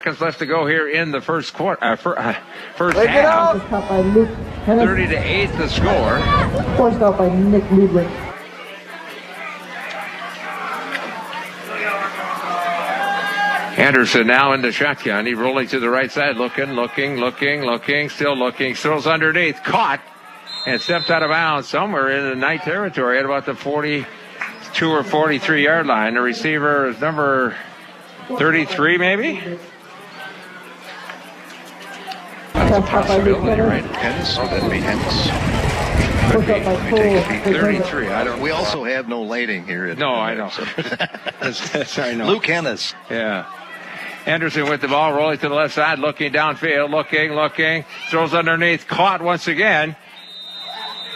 Seconds left to go here in the first quarter, first half. 30-8 the score. Forced out by Nick Ludwig. Anderson now into shotgun. He rolling to the right side, looking, still looking. Throws underneath, caught, and stepped out of bounds somewhere in the night territory at about the 42 or 43 yard line. The receiver is number 33, maybe. That's a possibility, right? Hennis, that'd be Hennis. Could be. Let me take a peek. 33. I don't. We also have no lighting here. No, I know. That's I know. Luke Hennis. Yeah. Anderson with the ball, rolling to the left side, looking downfield, looking, throws underneath, caught once again.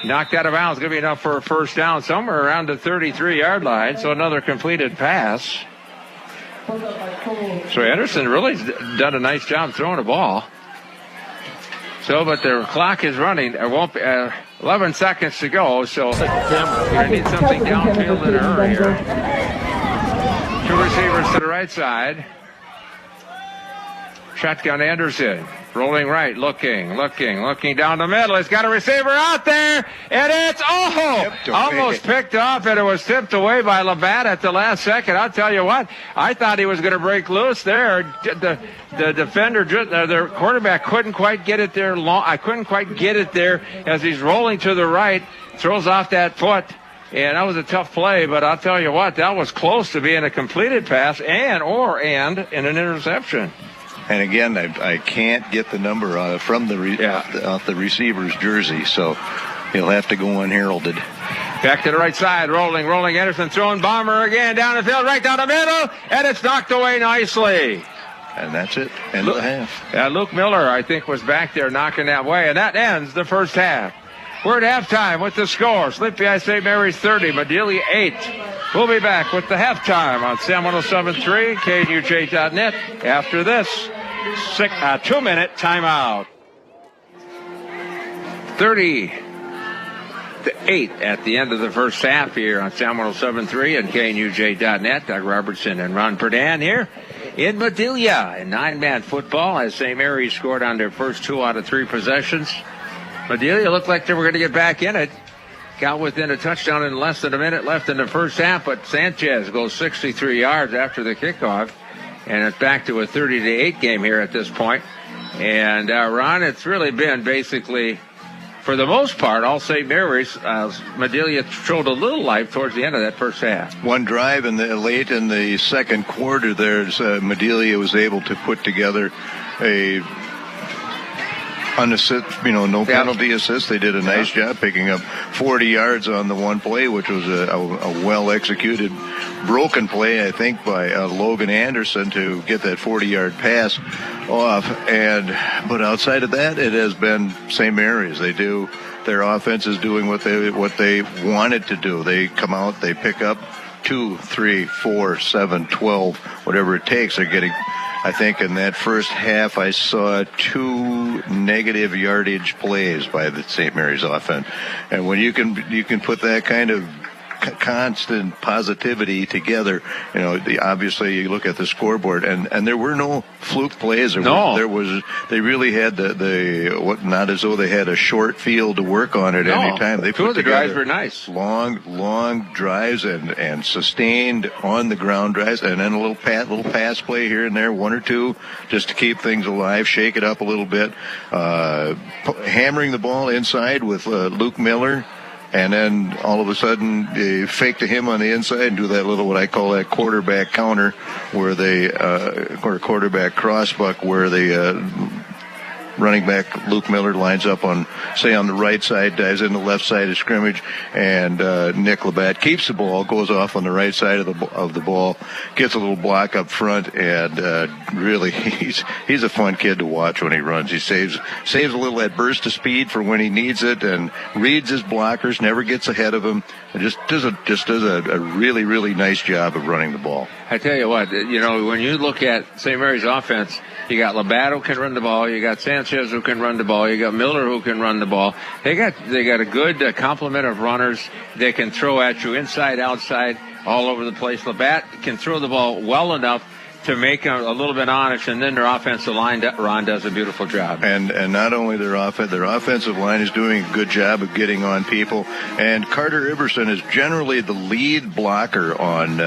Knocked out of bounds. Going to be enough for a first down somewhere around the 33-yard line. So another completed pass. So Anderson really done a nice job throwing the ball. So, but the clock is running. There won't be 11 seconds to go. So you're going to need something downfield in a hurry here. Two receivers to the right side. Shotgun Anderson. Rolling right, looking down the middle. He's got a receiver out there, and it's almost picked off, and it was tipped away by Labatt at the last second. I'll tell you what, I thought he was going to break loose there. The defender, the quarterback couldn't quite get it there. I couldn't quite get it there as he's rolling to the right, throws off that foot. And that was a tough play, but I'll tell you what, that was close to being a completed pass and an interception. And again, I can't get the number from off the receiver's jersey, so he'll have to go unheralded. Back to the right side, rolling. Anderson throwing bomber again down the field, right down the middle, and it's knocked away nicely. And that's it. End of the half. Yeah, Luke Miller, I think, was back there knocking that way, and that ends the first half. We're at halftime with the score. Sleepy Eye St. Mary's 30, Madelia 8. We'll be back with the halftime on Sam 107.3, KNUJ.net after this 2-minute timeout. 30-8 at the end of the first half here on Sam 107.3 and KNUJ.net. Doug Robertson and Ron Perdan here in Madelia in 9-man football as St. Mary's scored on their first 2 out of 3 possessions. Madelia looked like they were going to get back in it. Got within a touchdown in less than a minute left in the first half, but Sanchez goes 63 yards after the kickoff, and it's back to a 30-8 game here at this point. And, Ron, it's really been basically, for the most part, all St. Mary's. Madelia showed a little life towards the end of that first half. One drive late in the second quarter there, Madelia was able to put together a unassist, no penalty assist. They did a nice job picking up 40 yards on the one play, which was a well-executed broken play, I think, by Logan Anderson to get that 40-yard pass off. But outside of that, it has been St. Mary's. Their offense is doing what they wanted to do. They come out, they pick up 2, 3, 4, 7, 12, whatever it takes. They're getting, I think in that first half, I saw 2 negative yardage plays by the St. Mary's offense. And when you can put that kind of constant positivity together, obviously you look at the scoreboard, and there were no fluke plays. They really had not as though they had a short field to work on at any time. They Two of the drives were nice. Long drives and sustained on the ground drives, and then a little pass play here and there, 1 or 2, just to keep things alive, shake it up a little bit, hammering the ball inside with Luke Miller. And then all of a sudden, they fake to him on the inside and do that little, what I call that quarterback counter, where or quarterback crossbuck, where they running back Luke Miller lines up on the right side, dives in the left side of scrimmage, and Nick Labatt keeps the ball, goes off on the right side of the ball, gets a little block up front, and really he's a fun kid to watch when he runs. He saves a little that burst of speed for when he needs it, and reads his blockers, never gets ahead of him, and just does a really, really nice job of running the ball. I tell you what, when you look at St. Mary's offense, you got Labatt who can run the ball, you got Sanchez who can run the ball, you got Miller who can run the ball. They got a good complement of runners. They can throw at you inside, outside, all over the place. Labatt can throw the ball well enough to make them a little bit honest, and then their offensive line, Ron, does a beautiful job. And not only their offensive line is doing a good job of getting on people, and Carter Iverson is generally the lead blocker on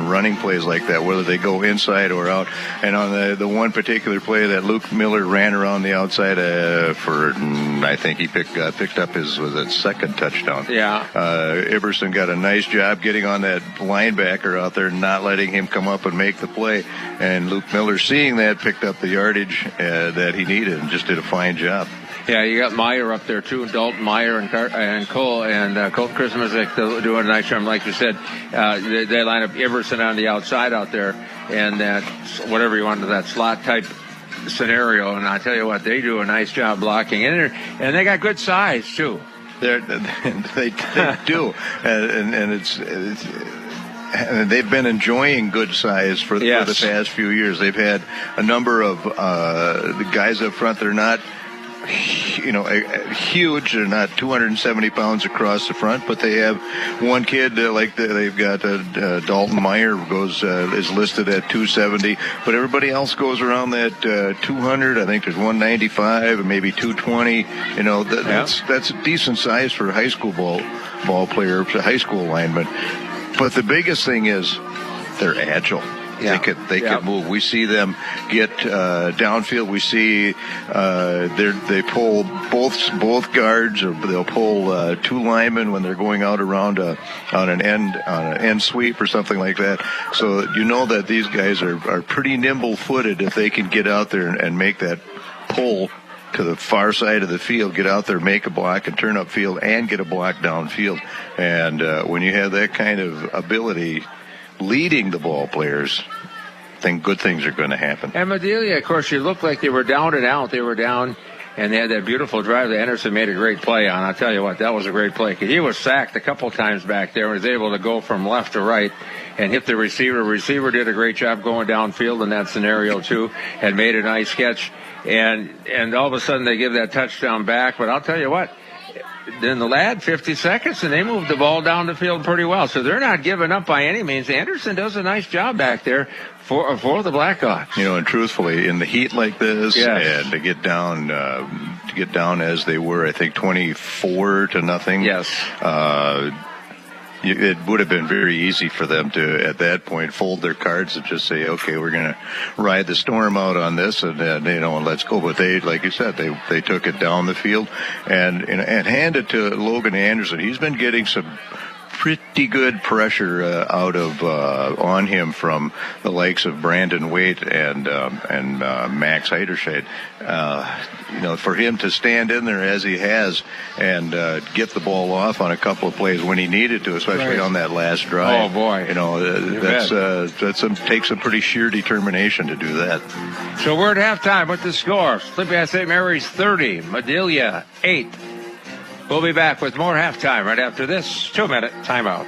running plays like that, whether they go inside or out. And on the one particular play that Luke Miller ran around the outside I think he picked up his second touchdown. Yeah. Iverson got a nice job getting on that linebacker out there, not letting him come up and make the play. And Luke Miller, seeing that, picked up the yardage that he needed and just did a fine job. Yeah, you got Meyer up there too, Dalton Meyer and Cole and Colt Christmas doing a nice job. Like you said, they line up Iverson on the outside out there, and that whatever you want to that slot type scenario. And I tell you what, they do a nice job blocking in there, and they got good size too. They do, and it's and they've been enjoying good size for the past few years. They've had a number of the guys up front that are not, huge. They're not 270 pounds across the front, but they have one kid they've got Dalton Meyer is listed at 270, but everybody else goes around that 200. I think there's 195 and maybe 220. That's a decent size for a high school ball player, high school lineman. But the biggest thing is they're agile. Yeah. They can move. We see them get downfield. We see they pull both guards, or they'll pull two linemen when they're going out around on an end sweep or something like that. So that these guys are pretty nimble-footed if they can get out there and make that pull to the far side of the field, get out there, make a block, and turn upfield and get a block downfield. And when you have that kind of ability leading the ball players, good things are going to happen. And Madelia, of course, you looked like they were down and out. They were down, and they had that beautiful drive that Anderson made a great play on. I'll tell you what, that was a great play. He was sacked a couple times back there and was able to go from left to right and hit the receiver. The receiver did a great job going downfield in that scenario, too, and made a nice catch. And all of a sudden they give that touchdown back. But I'll tell you what, then the lad, 50 seconds, and they moved the ball down the field pretty well. So they're not giving up by any means. Anderson does a nice job back there for the Blackhawks. And truthfully, in the heat like this, and to get down as they were, I think 24-0. Yes. It would have been very easy for them to, at that point, fold their cards and just say, okay, we're going to ride the storm out on this, and let's go. But they, like you said, they took it down the field and hand it to Logan Anderson. He's been getting some pretty good pressure on him from the likes of Brandon Waite and Max Heiderscheid. For him to stand in there as he has and get the ball off on a couple of plays when he needed to, especially on that last drive. Oh boy! Takes some pretty sheer determination to do that. So we're at halftime with the score: Sleepy St. Mary's 30, Madelia 8. We'll be back with more halftime right after this 2-minute timeout.